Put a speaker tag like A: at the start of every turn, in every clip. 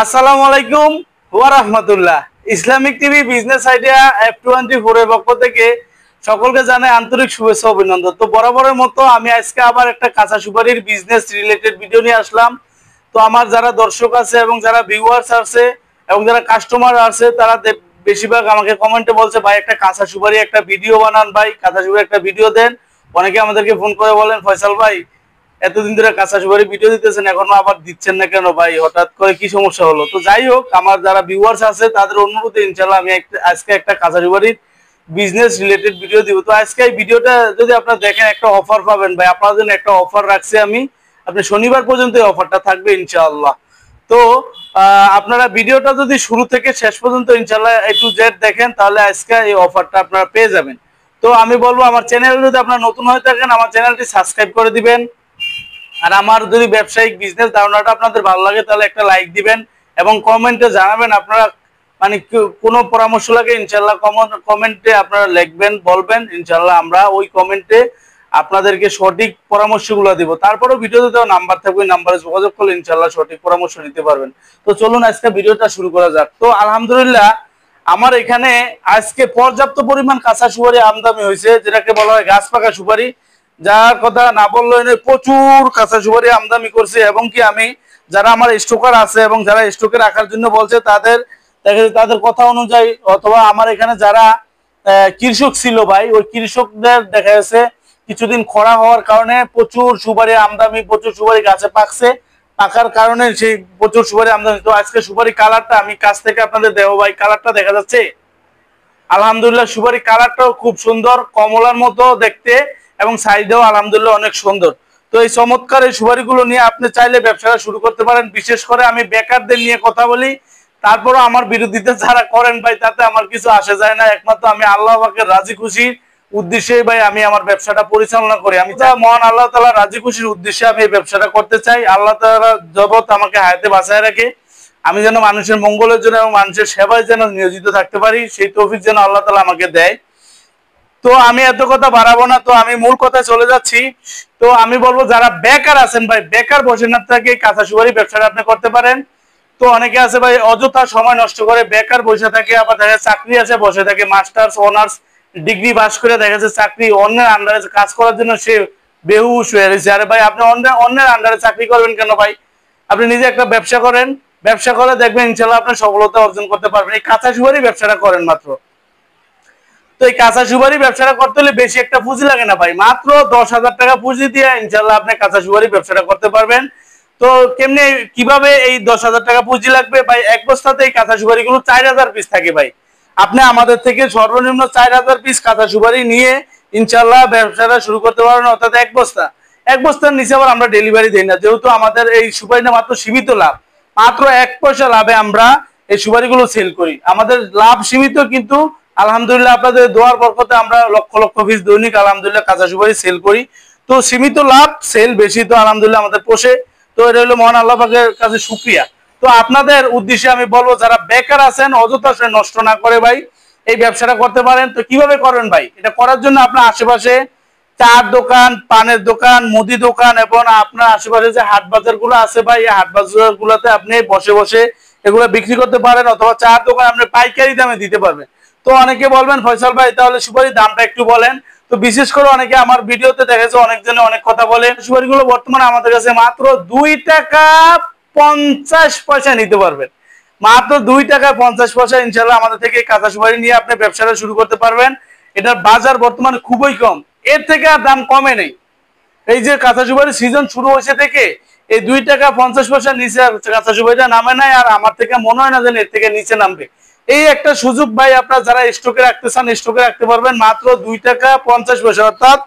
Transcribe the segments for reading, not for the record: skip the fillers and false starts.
A: আসসালামু আলাইকুম ওয়া রাহমাতুল্লাহ। Islamic TV business idea F24 এর পক্ষ থেকে সকলকে জানাই আন্তরিক শুভেচ্ছা অভিনন্দন। তো বরাবরের মতো আমি আজকে আবার একটা কাঁচা সুপারির বিজনেস রিলেটেড ভিডিও নিয়ে আসলাম। তো আমার যারা দর্শক আছে এবং যারা ভিউয়ার্স আছে এবং যারা কাস্টমার আছে তারা বেশিরভাগ আমাকে কমেন্টে বলছে ভাই একটা কাঁচা সুপারি একটা ভিডিও বানান, ভাই কাঁচা সুপারি একটা ভিডিও দেন। অনেকে আমাদেরকে ফোন করে বলেন ফয়সাল ভাই এতদিন ধরে কাঁচা সুপারি ভিডিও দিতেছেন এখনো আবার দিচ্ছেন না কেন ভাই, হঠাৎ করে কি সমস্যা হলো? তো যাই হোক, আমার যারা ভিউয়ার্স আছে তাদের অনুরোধে ইনশাআল্লাহ আমি আজকে একটা কাঁচা সুপারির বিজনেস রিলেটেড ভিডিও দিব। তো আজকে এই ভিডিওটা যদি আপনারা দেখেন একটা অফার পাবেন ভাই, আপনাদের জন্য একটা অফার রাখছি আমি। আপনি শনিবার পর্যন্ত এই অফারটা থাকবে ইনশাআল্লাহ। তো আপনারা ভিডিওটা যদি শুরু থেকে শেষ পর্যন্ত ইনশাআল্লাহ A to Z দেখেন তাহলে আজকে এই অফারটা আপনারা পেয়ে যাবেন। তো আমি বলবো আমার চ্যানেলে যদি আপনারা নতুন হয়ে থাকেন আমার চ্যানেলটি সাবস্ক্রাইব করে দিবেন। আর আমার যদি ব্যবসায়িক বিজনেস ধারণাটা আপনাদের ভালো লাগে তাহলে একটা লাইক দিবেন এবং কমেন্টে জানাবেন আপনারা মানে কোনো পরামর্শ লাগে ইনশাআল্লাহ কমেন্টে আপনারা লিখবেন, বলবেন, ইনশাআল্লাহ আমরা ওই কমেন্টে আপনাদেরকে সঠিক পরামর্শগুলো দিব। তারপরেও ভিডিওতে দেওয়া নাম্বার থাকবে, ওই নাম্বারে যোগাযোগ করলে ইনশাআল্লাহ সঠিক পরামর্শ নিতে পারবেন। তো চলুন আজকে ভিডিওটা শুরু করা যাক। তো আলহামদুলিল্লাহ আমার এখানে আজকে পর্যাপ্ত পরিমাণ কাঁচা সুপারি আমদানি হয়েছে, যেটাকে বলা হয় গাছ পাকা সুপারি, যার কথা না বললেও নয়, প্রচুর কাঁচা সুপারি আমদানি করছে। এবং কি আমি যারা আমার স্টকার আছে এবং যারা স্টকে রাখার জন্য বলছে তাদের কথা অনুযায়ী অথবা আমার এখানে যারা কৃষক ছিল ভাই, ওই কৃষকদের দেখা যাচ্ছে কিছুদিন খরা হওয়ার কারণে প্রচুর সুপারি আমদানি, প্রচুর সুপারি গাছে পাকছে, পাকার কারণে সেই প্রচুর সুপারি আমদানি। তো আজকে সুপারি কালারটা আমি কাছ থেকে আপনাদের দেবো ভাই, কালারটা দেখা যাচ্ছে আলহামদুলিল্লাহ সুপারি কালারটাও খুব সুন্দর, কমলার মতো দেখতে এবং সাইডেও আলহামদুলিল্লাহ অনেক সুন্দর। তো এই চমৎকার এই সুপারিগুলো নিয়ে আপনি চাইলে ব্যবসাটা শুরু করতে পারেন। বিশেষ করে আমি বেকারদের নিয়ে কথা বলি, তারপরও আমার বিরোধিতা যারা করেন ভাই তাতে আমার কিছু আসে যায় না, একমাত্র আমি আল্লাহ পাকের রাজি খুশির উদ্দেশ্যেই ভাই আমি আমার ব্যবসাটা পরিচালনা করি। আমি মহান আল্লাহ তাআলা রাজি খুশির উদ্দেশ্যে আমি এই ব্যবসাটা করতে চাই। আল্লাহ তাআলা জগৎ আমাকে হায়াতে বাঁচায় রাখে, আমি যেন মানুষের মঙ্গলের জন্য এবং মানুষের সেবায় যেন নিয়োজিত থাকতে পারি, সেই তৌফিক যেন আল্লাহ তাআলা আমাকে দেয়। তো আমি এত কথা বাড়াবো না, তো আমি মূল কথায় চলে যাচ্ছি। তো আমি বলবো যারা বেকার আছেন ভাই, বেকার বসে না থেকে কাঁচা সুপারি ব্যবসাটা আপনি করতে পারেন। তো অনেকে আছে ভাই অযথা সময় নষ্ট করে বেকার বসে থাকে, আবার দেখা চাকরি আছে বসে থাকে, মাস্টার্স অনার্স ডিগ্রি পাস করে দেখা যাচ্ছে চাকরি অন্যের আন্ডারে কাজ করার জন্য সে বেহুশ হয়ে রয়েছে। আরে ভাই আপনি অন্যের আন্ডারে চাকরি করবেন কেন ভাই? আপনি নিজে একটা ব্যবসা করেন, ব্যবসা করে দেখবেন ইনশাআল্লাহ আপনি সফলতা অর্জন করতে পারবেন। এই কাঁচা সুপারি ব্যবসাটা করেন মাত্র। তো এই কাঁচা সুপারি ব্যবসাটা করতে হলে বেশি একটা পুঁজি লাগে না ভাই, মাত্র 10,000 টাকা পুঁজি দিয়ে ইনশাআল্লাহ আপনি কাঁচা সুপারি ব্যবসাটা করতে পারবেন। তো কেমনে কিভাবে এই 10,000 টাকা পুঁজি লাগবে ভাই? এক বস্তাতে এই কাঁচা সুপারি গুলো 4,000 পিস থাকে ভাই। আপনি আমাদের থেকে সর্বনিম্ন 4,000 পিস কাঁচা সুপারি নিয়ে ইনশাআল্লাহ ব্যবসাটা শুরু করতে পারবেন, অর্থাৎ এক বস্তার নিচে আবার আমরা ডেলিভারি দিই না, যেহেতু আমাদের এই সুপারিটা মাত্র সীমিত লাভ, মাত্র 1 পয়সা লাভে আমরা এই সুপারিগুলো সেল করি। আমাদের লাভ সীমিত, কিন্তু আলহামদুলিল্লাহ আপনাদের দোয়ার বরকতে আমরা লক্ষ লক্ষ পিস দৈনিক আলহামদুলিল্লাহ কাঁচা সুপারি সেল করি। তো সীমিত লাভ, সেল বেশি, তো আলহামদুলিল্লাহ আমাদের পোষে। তো এটা হলো মহান আল্লাহ পাকের কাছে শুকরিয়া। তো আপনাদের উদ্দেশ্যে আমি বলবো যারা বেকার আছেন অযথা নষ্ট না করে ভাই এই ব্যবসাটা করতে পারেন। তো কিভাবে করবেন ভাই? এটা করার জন্য আপনার আশেপাশে চার দোকান, পানের দোকান, মুদি দোকান এবং আপনার আশেপাশে যে হাট বাজার গুলো আছে ভাই, এই হাট বাজার গুলোতে আপনি বসে বসে এগুলো বিক্রি করতে পারেন, অথবা চার দোকান আপনি পাইকারি দামে দিতে পারবেন। তো অনেকে বলবেন ফয়সাল ভাই তাহলে সুপারির দামটা একটু বলেন। তো বিশেষ করে অনেকে আমার ভিডিওতে দেখেছে অনেকজনে অনেক কথা বলেন। সুপারিগুলো বর্তমানে আমাদের কাছে মাত্র 2 টাকা 50 পয়সা নিতে পারবেন, মাত্র 2 টাকা 50 পয়সা ইনশাআল্লাহ আমাদের থেকে কাঁচা সুপারি নিয়ে আপনি ব্যবসাটা শুরু করতে পারবেন। এটার বাজার বর্তমানে খুবই কম, এর থেকে আর দাম কমে নেই। এই যে কাঁচা সুপারির সিজন শুরু হয়েছে থেকে এই 2 টাকা 50 পয়সার নিচে কাঁচা সুপারিটা নামে নাই, আর আমার থেকে মনে হয় না যে এর থেকে নিচে নামবে। এই একটা সুযোগ ভাই, আপনারা যারা স্টকে রাখতে চান স্টকে রাখতে পারবেন মাত্র 2 টাকা 50 পয়সা, অর্থাৎ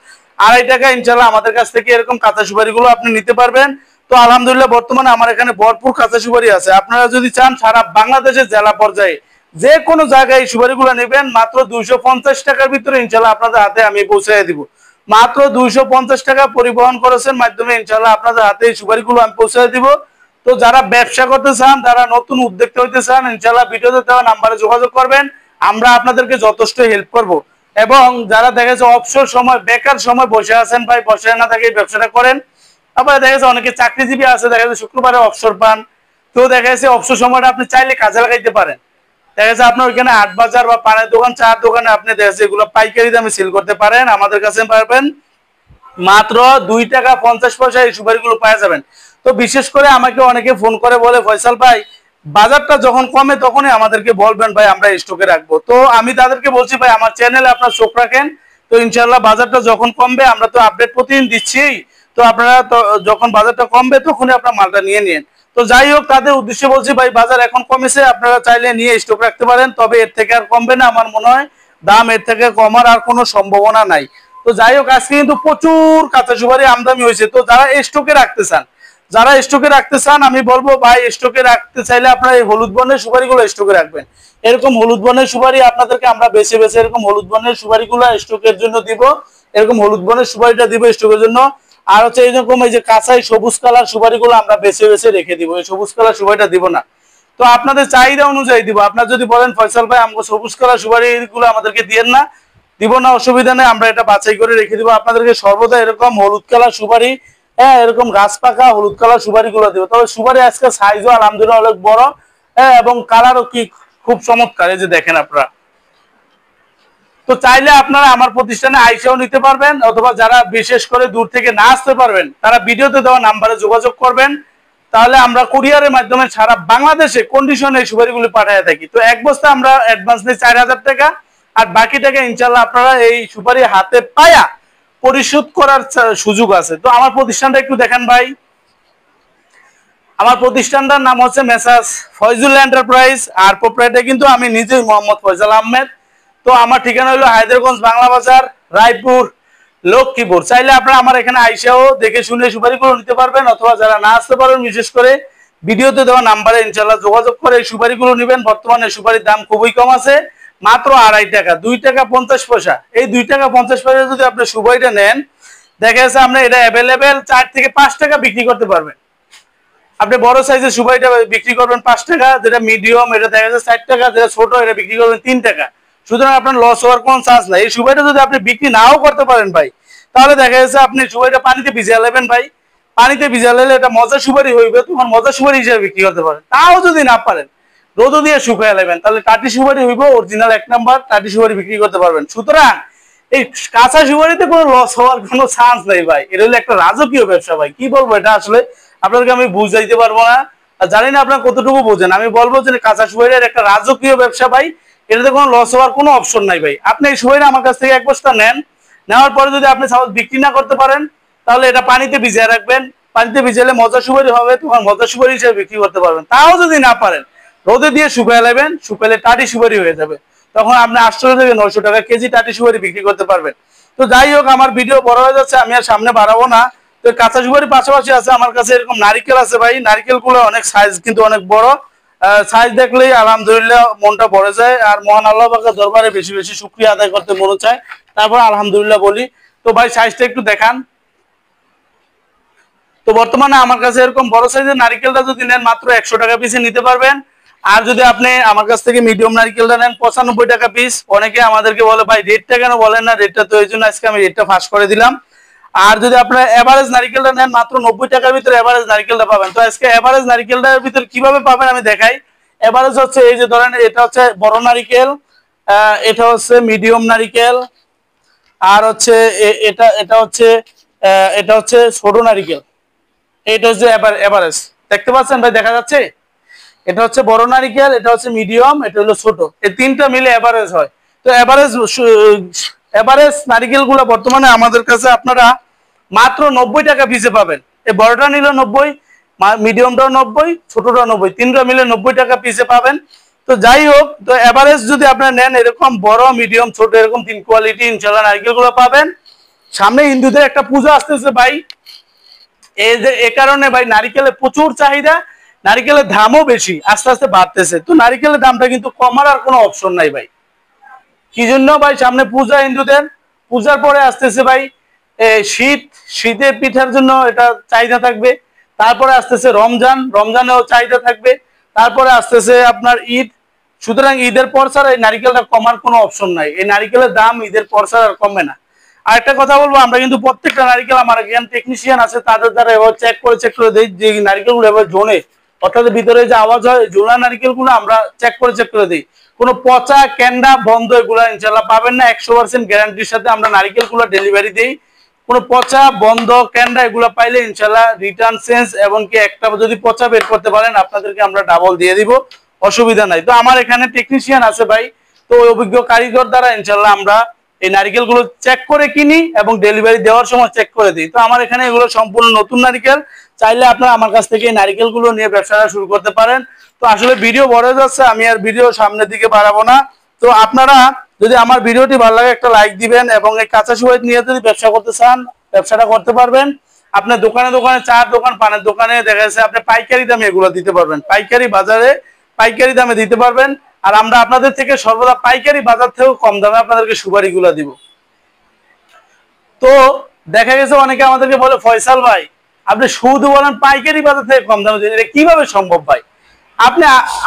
A: 2.5 টাকা ইনশাআল্লাহ আমাদের কাছ থেকে এরকম কাঁচা সুপারিগুলো আপনি নিতে পারবেন। তো আলহামদুলিল্লাহ বর্তমানে আমার এখানে ভরপুর কাঁচা সুপারি আছে। আপনারা যদি চান সারা বাংলাদেশের জেলা পর্যায়ে যে কোনো জায়গায় এই সুপারিগুলো নেবেন মাত্র 250 টাকার ভিতরে ইনশাআল্লাহ আপনাদের হাতে আমি পৌঁছে দিব। মাত্র 250 টাকা পরিবহন খরচের মাধ্যমে ইনশাআল্লাহ আপনাদের হাতে এই সুপারিগুলো আমি পৌঁছে দিব। তো যারা ব্যবসা করতে চান, যারা নতুন উদ্যোক্তা হইতে চান, ইনশাআল্লাহ ভিডিওতে দেওয়া নাম্বারে যোগাযোগ করবেন, আমরা আপনাদেরকে যথেষ্ট হেল্প করব। এবং যারা দেখেছে অবসর সময় বেকার সময় বসে আছেন ভাই, বসে না থাকে ব্যবসাটা করেন। আবার দেখা যাচ্ছে অনেকে চাকরিজীবী আছে, দেখা যাচ্ছে শুক্রবারে অবসর পান, তো দেখা যাচ্ছে অবসর সময়টা আপনি চাইলে কাজে লাগাইতে পারেন। দেখা যাচ্ছে আপনার ওইখানে হাট বাজার বা পানের দোকান, চার দোকানে আপনি দেখা যাচ্ছে এগুলো পাইকারি দামে সেল করতে পারেন। আমাদের কাছে পারবেন মাত্র 2 টাকা 50 পয়সা এই সুপারিগুলো পাওয়া যাবেন। তো বিশেষ করে আমাকে অনেকে ফোন করে বলে, ফয়সাল ভাই বাজারটা যখন কমে তখনই আমাদেরকে বলবেন ভাই, আমরা স্টকে রাখবো। তো আমি তাদেরকে বলছি ভাই আমার চ্যানেলে আপনার চোখ রাখেন, তো ইনশাল্লাহ বাজারটা যখন কমবে, আমরা তো আপডেট প্রতিদিন দিচ্ছি, তো আপনারা তো যখন বাজারটা কমবে তখনই আপনার মালটা নিয়ে নিন। তো যাই হোক, তাদের উদ্দেশ্যে বলছি ভাই বাজার এখন কমেছে, আপনারা চাইলে নিয়ে স্টক রাখতে পারেন, তবে এর থেকে আর কমবে না আমার মনে হয়, দাম এর থেকে কমার আর কোনো সম্ভাবনা নাই। তো যাই হোক, আজকে কিন্তু প্রচুর কাঁচা সুপারি আমদানি হয়েছে। তো যারা স্টকে রাখতে চান, আমি বলবো ভাই স্টকে রাখতে চাইলে আপনারা এই হলুদ বর্ণের সুপারিগুলো স্টকে রাখবেন। এরকম হলুদ বর্ণের সুপারি আপনাদেরকে আমরা বেছে বেছে এরকম হলুদ বর্ণের সুপারিগুলো স্টকের জন্য দিব, এরকম হলুদ বর্ণের সুপারিটা দিব স্টকের জন্য। আর হচ্ছে এইরকম এই যে কাঁচাই সবুজ কালার সুপারিগুলো আমরা বেছে বেছে রেখে দিব, এই সবুজ কালার সুপারিটা দিব না। তো আপনাদের চাহিদা অনুযায়ী দিব। আপনার যদি বলেন ফয়সাল ভাই আমাকে সবুজ কালার সুপারিগুলো আমাদেরকে দিয়েন না, দিব না, অসুবিধা নেই, আমরা এটা বাছাই করে রেখে দিব। আপনাদেরকে সর্বদা এরকম হলুদ কালার সুপারি, হ্যাঁ এরকম গাছ পাকা হলুদ কালার সুপারি গুলো দিব। তবে সুপারি আজকে সাইজও আলহামদুলিল্লাহ অনেক বড়, হ্যাঁ, এবং কালারও কি খুব চমৎকার, এই যে দেখেন আপনারা। তো চাইলে আপনারা আমার প্রতিষ্ঠানে আইসাও নিতে পারবেন, অথবা যারা বিশেষ করে দূর থেকে না আসতে পারবেন তারা ভিডিওতে দেওয়া নাম্বারে যোগাযোগ করবেন, তাহলে আমরা কুরিয়ারের মাধ্যমে সারা বাংলাদেশে কন্ডিশনে এই সুপারিগুলি পাঠিয়ে থাকি। তো এক বস্তা আমরা অ্যাডভান্স নিই 4000 টাকা, আর বাকি টাকা ইনশাল্লাহ আপনারা এই সুপারি হাতে পায়া পরিশোধ করার সুযোগ আছে। তো আমার প্রতিষ্ঠানটা একটু দেখেন ভাই। আমার প্রতিষ্ঠানটার নাম হচ্ছে মেসার্স ফয়জুল এন্টারপ্রাইজ, আর প্রোপ্রাইটার কিন্তু আমি নিজেই মোহাম্মদ ফয়সাল আহমেদ। তো আমার ঠিকানা হলো হায়দ্রারগঞ্জ বাংলা বাজার, রায়পুর, লক্ষ্মীপুর। চাইলে আপনারা আমার এখানে আইসাও দেখে শুনে সুপারিগুলো নিতে পারবেন, অথবা যারা না আসতে পারবেন বিশেষ করে ভিডিওতে দেওয়া নাম্বারে ইনশাল্লাহ যোগাযোগ করে এই সুপারিগুলো নেবেন। বর্তমানে সুপারির দাম খুবই কম আছে, মাত্র 2.5 টাকা, 2 টাকা 50 পয়সা। এই 2 টাকা 50 পয়সা যদি আপনি সুপারিটা নেন, দেখা যাচ্ছে আপনি এটা অ্যাভেলেবেল 4 থেকে 5 টাকা বিক্রি করতে পারবেন। আপনি বড় সাইজের সুপারিটা বিক্রি করবেন 5 টাকা, যেটা মিডিয়াম এটা দেখা যাচ্ছে 4 টাকা, যেটা ছোট এটা বিক্রি করবেন 3 টাকা। সুতরাং আপনার লস হওয়ার কোনো চান্স নাই। এই সুপারিটা যদি আপনি বিক্রি নাও করতে পারেন ভাই, তাহলে দেখা যাচ্ছে আপনি সুপারিটা পানিতে ভিজিয়ে নেবেন ভাই, পানিতে ভিজিয়ে নিলে এটা মজা সুপারি হইবে, তোমার মজা সুপারি হিসেবে বিক্রি করতে পারেন। তাও যদি না পারেন রোদ দিয়ে শুকায় নেবেন, তাহলে টাটি সুপারি হইব অরিজিনাল 1 নাম্বার টাটি সুপারি বিক্রি করতে পারবেন। সুতরাং এই কাঁচা সুপারিতে কোনো লস হওয়ার কোনো চান্স নেই ভাই, এটা হলো একটা রাজকীয় ব্যবসা ভাই। কি বলবো, এটা আসলে আপনাদেরকে আমি বুঝাইতে পারবো না, জানি না আপনারা কতটুকু বোঝেন। আমি বলবো যে কাঁচা সুপারির একটা রাজকীয় ব্যবসা ভাই, এটাতে কোনো লস হওয়ার কোনো অপশন নাই ভাই। আপনি এই সুপারিটা আমার কাছ থেকে 1 বস্তা নেন, নেওয়ার পরে যদি আপনি সাপোজ বিক্রি না করতে পারেন, তাহলে এটা পানিতে ভিজিয়ে রাখবেন, পানিতে ভিজালে মজা সুপারি হবে, তখন মজা সুপারি হিসেবে বিক্রি করতে পারবেন। তাও যদি না পারেন রোদে দিয়ে শুকায় নেবেন, শুকালে টাটি সুপারি হয়ে যাবে, তখন আপনি 800 থেকে 900 টাকা কেজি টাটি সুপারি বিক্রি করতে পারবেন। তো যাই হোক, আমার ভিডিও বড় হয়ে যাচ্ছে, আমি আর সামনে বাড়াবো না। তো কাঁচা সুপারির পাশাপাশি আছে আমার কাছে এরকম নারিকেল আছে ভাই। নারিকেল গুলো অনেক সাইজ কিন্তু অনেক বড়, সাইজ দেখলেই আলহামদুলিল্লাহ মনটা ভরে যায়, আর মহান আল্লাহ পাকের দরবারে বেশি বেশি শুকরিয়া আদায় করতে মনে চায়, তারপর আলহামদুলিল্লাহ বলি। তো ভাই সাইজটা একটু দেখান। তো বর্তমানে আমার কাছে এরকম বড় সাইজের নারিকেলটা যদি নেন মাত্র 100 টাকা পিসে নিতে পারবেন। আর যদি আপনি আমার কাছ থেকে মিডিয়াম নারিকেলটা নেন 95 টাকা পিস। অনেকে আমাদেরকে বলে ভাই রেটটা কেন বলেন না, রেটটা তো এই জন্য আজকে আমি রেটটা ফাঁস করে দিলাম। আর যদি আপনার এভারেজ নারিকেলটা নেন মাত্র 90 টাকার ভিতরে এভারেজ নারিকেলটা পাবেন। তো আজকে এভারেজ নারিকেলটার ভিতরে কিভাবে পাবেন আমি দেখাই। এভারেজ হচ্ছে এই যে ধরেন এটা হচ্ছে বড় নারিকেল, এটা হচ্ছে মিডিয়াম নারিকেল, আর হচ্ছে এটা এটা হচ্ছে ছোট নারিকেল। এটা হচ্ছে এভারেজ, দেখতে পাচ্ছেন ভাই, দেখা যাচ্ছে? এটা হচ্ছে বড় নারিকেল, এটা হচ্ছে মিডিয়াম, এটা হলো ছোট, এই তিনটা মিলে এভারেজ হয়। তো এভারেজ নারিকেল গুলো বর্তমানে আমাদের কাছে আপনারা মাত্র 90 টাকা পিসে পাবেন। এই বড়টা নিলে 90, মিডিয়ামটাও 90, ছোটটাও 90, তিনটা মিলে 90 টাকা পিসে পাবেন। তো যাই হোক, তো এভারেজ যদি আপনারা নেন এরকম বড় মিডিয়াম ছোট এরকম 3 কোয়ালিটি ইনশাআল্লাহ নারিকেল গুলো পাবেন। সামনে হিন্দুদের একটা পূজা আসতেছে ভাই, এই যে এ কারণে ভাই নারিকেলের প্রচুর চাহিদা, নারিকেলের দামও বেশি, আস্তে আস্তে বাড়তেছে। তো নারিকেলের দামটা কিন্তু কমার আর কোনো অপশন নাই ভাই। কি জন্য ভাই, সামনে পূজা হিন্দুদের, পূজার পরে আসতেছে ভাই শীত, শীতের পিঠার জন্য এটা চাহিদা থাকবে। তারপরে আসতেছে রমজান, রমজানেও চাহিদা থাকবে। তারপরে আসতেছে আপনার ঈদ। সুতরাং ঈদের পর ছাড়া এই নারিকেলটা কমার কোনো অপশন নাই। এই নারিকেলের দাম ঈদের পর ছাড়া আর কমে না। আরেকটা কথা বলবো, আমরা কিন্তু প্রত্যেকটা নারিকেল আমার জ্ঞান টেকনিশিয়ান আছে তাদের দ্বারা এবার চেক করে দেই যে নারিকেলগুলো এবার জোনে অর্থাৎ ভিতরে যে আওয়াজ হয় জোড়া নারিকেলগুলো আমরা চেক করে দিই। কোনো পচা ক্যান্ডা বন্ধ এগুলো ইনশাল্লাহ পাবেন না। 100% গ্যারান্টির সাথে আমরা নারিকেলগুলো ডেলিভারি দিই। কোনো পচা বন্ধ ক্যান্ডা এগুলো পাইলে ইনশাল্লাহ রিটার্ন চেঞ্জ, এমনকি একটা যদি পচা বের করতে পারেন আপনাদেরকে আমরা ডাবল দিয়ে দিব, অসুবিধা নাই। তো আমার এখানে টেকনিশিয়ান আছে ভাই, তো ওই অভিজ্ঞ কারিগর দ্বারা ইনশাল্লাহ আমরা এই নারিকেলগুলো চেক করে কিনি এবং ডেলিভারি দেওয়ার সময় চেক করে দিই। তো আমার এখানে এগুলো সম্পূর্ণ নতুন নারিকেল, চাইলে আপনারা আমার কাছ থেকে এই নারিকেলগুলো নিয়ে ব্যবসাটা শুরু করতে পারেন। তো আসলে ভিডিও বড় যাচ্ছে, আমি আর ভিডিও সামনের দিকে বাড়াবো না। তো আপনারা যদি আমার ভিডিওটি ভালো লাগে একটা লাইক দিবেন, এবং এই কাঁচা সুপারি নিয়ে যদি ব্যবসা করতে চান ব্যবসাটা করতে পারবেন। আপনার দোকানে দোকানে চার দোকান পানের দোকানে দেখা যাচ্ছে আপনি পাইকারি দামে এগুলো দিতে পারবেন, পাইকারি বাজারে পাইকারি দামে দিতে পারবেন। আর আমরা আপনাদের থেকে সর্বদা পাইকারি বাজার থেকেও কম দামে আপনাদেরকে সুপারিগুলো দিব। তো দেখা গেছে অনেকে আমাদেরকে বলে ফয়সাল ভাই আপনি শুধু বলেন পাইকারি বাজার থেকে কম দামে দিন, এটা কিভাবে সম্ভব ভাই? আপনি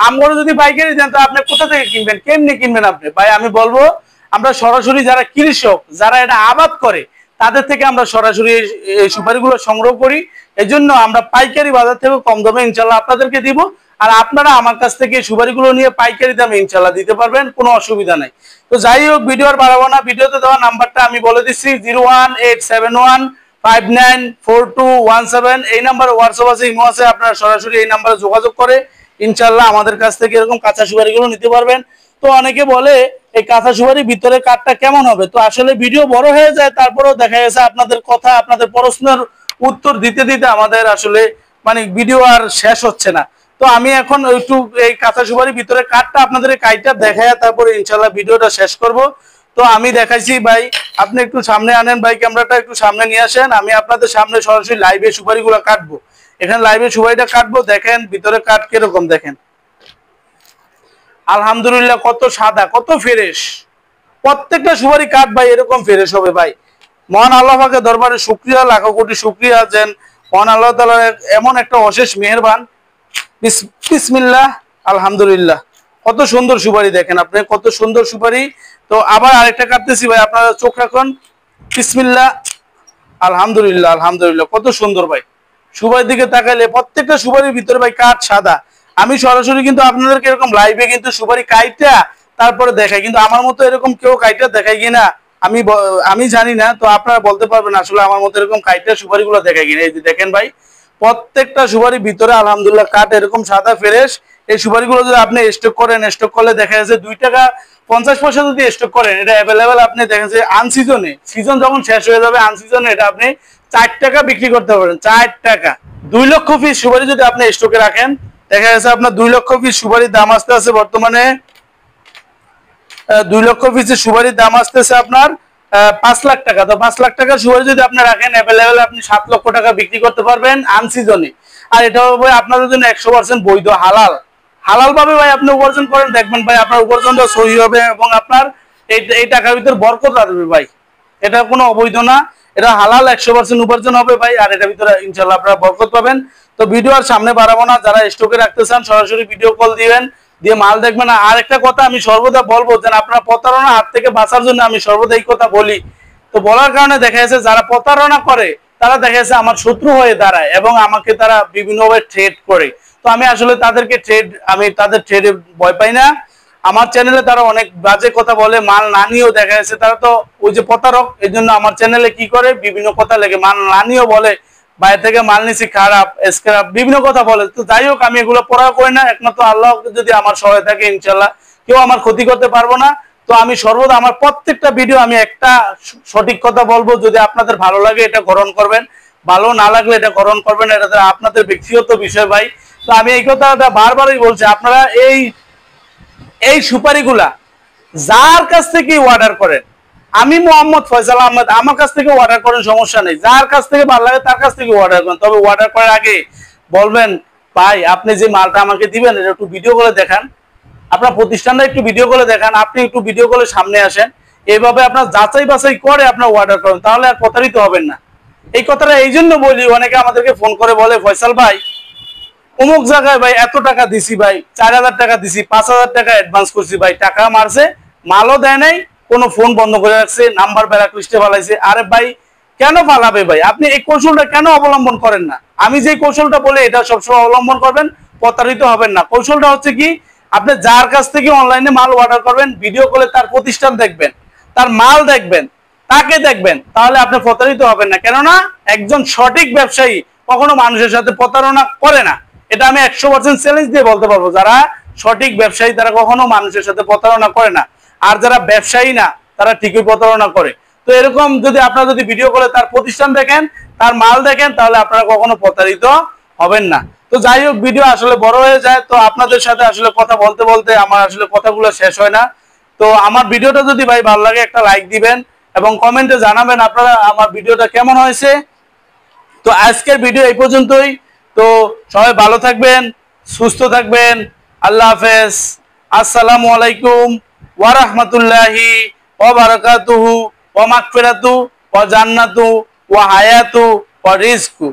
A: আমগরে যদি পাইকারি দেন তো আপনি কোথা থেকে কিনবেন, কেমনে কিনবেন আপনি? ভাই আমি বলবো আমরা সরাসরি যারা কৃষক, যারা এটা আবাদ করে তাদের থেকে আমরা সরাসরি এই সুপারিগুলো সংগ্রহ করি। এজন্য আমরা পাইকারি বাজার থেকে কম দামে ইনশাল্লাহ আপনাদেরকে দিব। আর আপনারা আমার কাছ থেকে সুপারিগুলো নিয়ে পাইকারি দামে ইনশাল্লাহ দিতে পারবেন, কোনো অসুবিধা নাই। তো যাই হোক, ভিডিও আর বাড়াবো না। ভিডিওতে দেওয়া নাম্বারটা আমি বলে দিচ্ছি 01871594217। এই নাম্বারে হোয়াটসঅ্যাপ আছে, ইমো আছে, আপনারা সরাসরি এই নাম্বারে যোগাযোগ করে ইনশাল্লাহ আমাদের কাছ থেকে এরকম কাঁচা সুপারিগুলো নিতে পারবেন। তো অনেকে বলে এই কাঁচা সুপারি ভিতরে কাঠটা কেমন হবে, তো আসলে ভিডিও বড় হয়ে যায়, তারপরেও দেখা গেছে আপনাদের কথা আপনাদের প্রশ্নের উত্তর দিতে দিতে আমাদের আসলে মানে ভিডিও আর শেষ হচ্ছে না। তো আমি এখন একটু এই কাঁচা সুপারি ভিতরে কাঠটা আপনাদের কাইটা দেখায় তারপরে ইনশাল্লাহ ভিডিওটা শেষ করব। তো আমি দেখাইছি ভাই, আপনি একটু সামনে আনেন ভাই, ক্যামেরাটা একটু সামনে নিয়ে আসেন, আমি আপনাদের সামনে সরাসরি লাইভে সুপারিগুলো কাটবো। এখানে লাইভে সুপারিটা কাটবো, দেখেন ভিতরে কাঠ কিরকম দেখেন। আলহামদুলিল্লাহ কত সাদা, কত ফ্রেশ, প্রত্যেকটা সুপারি কাঠ ভাই এরকম ফ্রেশ হবে ভাই। মহান আল্লাহ পাকের দরবারে শুকরিয়া, লাখো কোটি শুকরিয়া আছেন। মহান আল্লাহ তাআলা এমন একটা অশেষ মেহেরবান। বিসমিল্লাহ, আলহামদুলিল্লাহ। কত সুন্দর সুপারি দেখেন আপনি, কত সুন্দর সুপারি। তো আবার আরেকটা কাটতেছি ভাই, আপনারা চোখ রাখুন। বিসমিল্লাহ, আলহামদুলিল্লাহ, আলহামদুলিল্লাহ, কত সুন্দর ভাই। সুপারির দিকে তাকাইলে প্রত্যেকটা সুপারির ভিতরে ভাই কাঠ সাদা। আমি সরাসরি কিন্তু আপনাদেরকে এরকম লাইভে কিন্তু সুপারি কাইটা তারপরে দেখাই, কিন্তু আমার মতো এরকম কেউ কাইটা দেখাই কিনা আমি জানি না। তো আপনারা বলতে পারবেন আসলে আমার মতো এরকম কাইটা সুপারিগুলো দেখাই কিনা। এই যে দেখেন ভাই, প্রত্যেকটা সুপারির ভিতরে আলহামদুলিল্লাহ কাঠ এরকম সাদা ফ্রেশ। এই সুপারিগুলো যদি আপনি স্টক করেন, স্টক করলে দেখা যাচ্ছে 2 টাকা 50 পয়সা যদি স্টক করেন, এটা অ্যাভেলেবেল আপনি দেখেন যে আনসিজনে, সিজন যখন শেষ হয়ে যাবে আনসিজনে এটা আপনি 4 টাকা বিক্রি করতে পারেন, 4 টাকা। 2 লক্ষ পিস সুপারি যদি আপনি স্টকে রাখেন, দেখা যাচ্ছে আপনার 2 লক্ষ পিস সুপারির দাম আসতে আছে বর্তমানে 2 লক্ষ পিসের সুপারির দাম আসতেছে আপনার 5 লাখ টাকা। তো 5 লাখ টাকার সুপারি যদি আপনি রাখেন অ্যাভেলেবেল আপনি 7 লক্ষ টাকা বিক্রি করতে পারবেন আনসিজনে। আর এটা হবে আপনাদের জন্য 100% বৈধ, হালাল। হালাল ভাবে ভাই আপনি উপার্জন করেন, দেখবেন ভাই আপনার উপার্জনটা সহি হবে এবং আপনার এই টাকার ভিতর বরকত আসবে ভাই। এটা কোনো অবৈধ না, এটা হালাল, 100% উপার্জন হবে ভাই। আর এটার ভিতরে ইনশাআল্লাহ আপনারা বরকত পাবেন। তো ভিডিও আর সামনে বাড়াবো না, যারা স্টকে রাখতে চান সরাসরি ভিডিও কল দিবেন, দিয়ে মাল দেখবেন। আর একটা কথা আমি সর্বদা বলবো যে আপনারা প্রতারণা হাত থেকে বাঁচার জন্য আমি সর্বদা এই কথা বলি। তো বলার কারণে দেখা যাচ্ছে যারা প্রতারণা করে তারা দেখা যাচ্ছে আমার শত্রু হয়ে দাঁড়ায় এবং আমাকে তারা বিভিন্নভাবে ট্রেড করে। তো আমি আসলে তাদের ট্রেডে ভয় পাই না। আমার চ্যানেলে তারা অনেক বাজে কথা বলে, মাল না নিয়েও দেখা যাচ্ছে তারা তো ওই যে প্রতারক, এই জন্য আমার চ্যানেলে কি করে বিভিন্ন কথা লেগে মাল না নিয়েও বলে বাইরে থেকে মাল নিছি খারাপ, স্ক্র্যাপ, বিভিন্ন কথা বলে। তো যাই হোক, আমি এগুলো পড়া করি না, একমাত্র আল্লাহ যদি আমার সহায় থাকে ইনশাল্লাহ কেউ আমার ক্ষতি করতে পারবো না। তো আমি সর্বদা আমার প্রত্যেকটা ভিডিও আমি একটা সঠিক কথা বলবো, যদি আপনাদের ভালো লাগে এটা গ্রহণ করবেন, ভালো না লাগলে এটা গ্রহণ করবেন, এটা আপনাদের ব্যক্তিগত বিষয় ভাই। তো আমি এই কথাটা বারবারই বলছি, আপনারা এই সুপারিগুলা যার কাছ থেকে অর্ডার করেন, আমি মোহাম্মদ ফয়সাল আহমেদ, আমার কাছ থেকে অর্ডার করেন, সমস্যা নেই। যার কাছ থেকে ভালো লাগে তার কাছ থেকে অর্ডার করেন। তবে অর্ডার করার আগে বলবেন ভাই আপনি যে মালটা আমাকে দিবেন এটা একটু ভিডিও করে দেখান, আপনার প্রতিষ্ঠানটা একটু ভিডিও করে দেখান, আপনি একটু ভিডিও করে সামনে আসেন। এইভাবে আপনার যাচাই বাছাই করে আপনার অর্ডার করেন, তাহলে আর প্রতারিত হবেন না। এই কথাটা এই জন্য বলি, অনেকে আমাদেরকে ফোন করে বলে ফয়সাল ভাই অমুক জায়গায় ভাই এত টাকা দিছি ভাই, 4000 টাকা দিছি, 5000 টাকা অ্যাডভান্স করছি ভাই, টাকা মারছে, মালও দেয় নাই, কোনো ফোন বন্ধ করে রাখছে, নাম্বার ব্যাক লিস্টে ফালাইছে। আরে ভাই কেন ফালাবে ভাই? আপনি এই কৌশলটা কেন অবলম্বন করেন না? আমি যে কৌশলটা বলে এটা সবসময় অবলম্বন করবেন, প্রতারিত হবেন না। কৌশলটা হচ্ছে কি, আপনি যার কাছ থেকে অনলাইনে মাল অর্ডার করবেন, ভিডিও কলে তার প্রতিষ্ঠান দেখবেন, তার মাল দেখবেন, তাকে দেখবেন, তাহলে আপনি প্রতারিত হবেন না। কেননা একজন সঠিক ব্যবসায়ী কখনো মানুষের সাথে প্রতারণা করে না। এটা আমি 100% চ্যালেঞ্জ দিয়ে বলতে পারবো। যারা সঠিক ব্যবসায়ী তারা কখনো মানুষের সাথে প্রতারণা করে না, আর যারা ব্যবসায়ী না তারা ঠিকই প্রতারণা করে। তো এরকম যদি আপনারা যদি ভিডিও করে তার প্রতিষ্ঠান দেখেন, তার মাল দেখেন, তাহলে আপনারা কখনো প্রতারিত হবেন না। তো যাই হোক, ভিডিও আসলে বড় হয়ে যায়, তো আপনাদের সাথে আসলে কথা বলতে বলতে আমার আসলে কথাগুলো শেষ হয় না। তো আমার ভিডিওটা যদি ভাই ভালো লাগে একটা লাইক দিবেন এবং কমেন্টে জানাবেন আপনারা আমার ভিডিওটা কেমন হয়েছে। তো আজকের ভিডিও এই পর্যন্তই। তো সবাই ভালো থাকবেন, সুস্থ থাকবেন। আল্লাহ হাফেজ। আসসালামু আলাইকুম ওয়া রাহমাতুল্লাহি ওয়া বারাকাতুহু ওয়া মাগফিরাতু ওয়া জান্নাতু ওয়া হায়াতু ওয়া রিজকু।